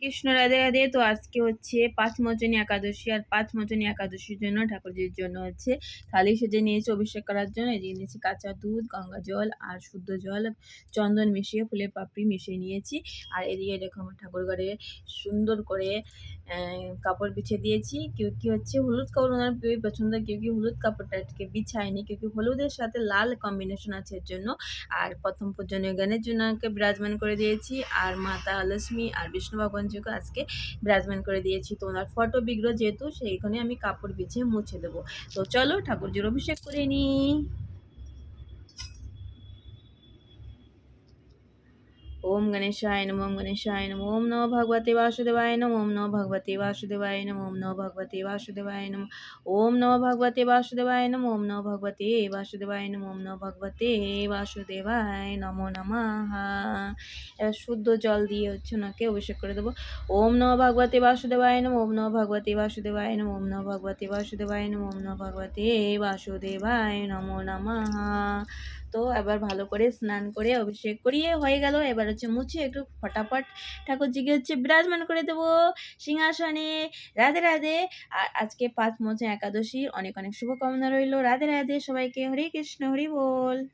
কৃষ্ণ, রাধে রাধে। তো আজকে হচ্ছে পাঁচমোচনী একাদশী, আর পাঁচমোচনী একাদশীর জন্য ঠাকুরজির জন্য হচ্ছে থালি সেজে নিয়েছি অভিষেক করার জন্য। এই যে নিয়েছি কাঁচা দুধ, গঙ্গা জল আর শুদ্ধ জল, চন্দন মিশিয়ে ফুলের পাপড়ি মিশিয়ে নিয়েছি। আর এদিকে দেখো আমার ঠাকুর ঘরে সুন্দর করে কাপড় বিছিয়ে দিয়েছি। কেউ কি হচ্ছে হলুদ কাপড় ওনার খুবই পছন্দ, কেউ কি হলুদ কাপড়টা আজকে বিছায়নি, কেউ কি হলুদের সাথে লাল কম্বিনেশন আছে এর জন্য। আর প্রথম পূজনীয় জ্ঞানের জন্য আমাকে বিরাজমান করে দিয়েছি, আর মাতা লক্ষ্মী আর বিষ্ণু ভগবানজিকে আজকে বিরাজমান করে দিয়েছি। তো ওনার ফটো বিগ্রহ যেহেতু, সেইখানে আমি কাপড় বিছিয়ে মুছে দেবো। তো চলো ঠাকুরজির অভিষেক করে নিই। ओम गणेशाय नमः, ओम गणेशाय नमः, ओम नमो भगवते वासुदेवाय नमः, ओम नमो भगवते वासुदेवाय नमः, ओम नमो भगवते वासुदेवाय नमः, ओम नमो भगवते वासुदेवाय नमः, ओम नमो भगवते वासुदेवाय नमः, ओम नमो भगवते वासुदेवाय नमो नमः। এবার শুদ্ধ জল দিয়ে হচ্ছে ওনাকে অভিষেক করে দেবো। ওম নমো ভগবতে বাসুদেবায় নমঃ, ওম নমো ভগবতে বাসুদেবায় নমঃ, ওম নমো ভগবতে বাসুদেবায় নমঃ, ওম নমো ভগবতে বাসুদেবায় নমো নমঃ। তো এবার ভালো করে স্নান করে অভিষেক করিয়ে হয়ে গেল। এবার হচ্ছে মুছে একটু ফটাফট ঠাকুরজিকে হচ্ছে বিরাজমান করে দেবো সিংহাসনে। রাধে রাধে। আর আজকে পাঁচমোচা একাদশীর অনেক অনেক শুভকামনা রইল। রাধে রাধে সবাইকে। হরে কৃষ্ণ, হরি বল।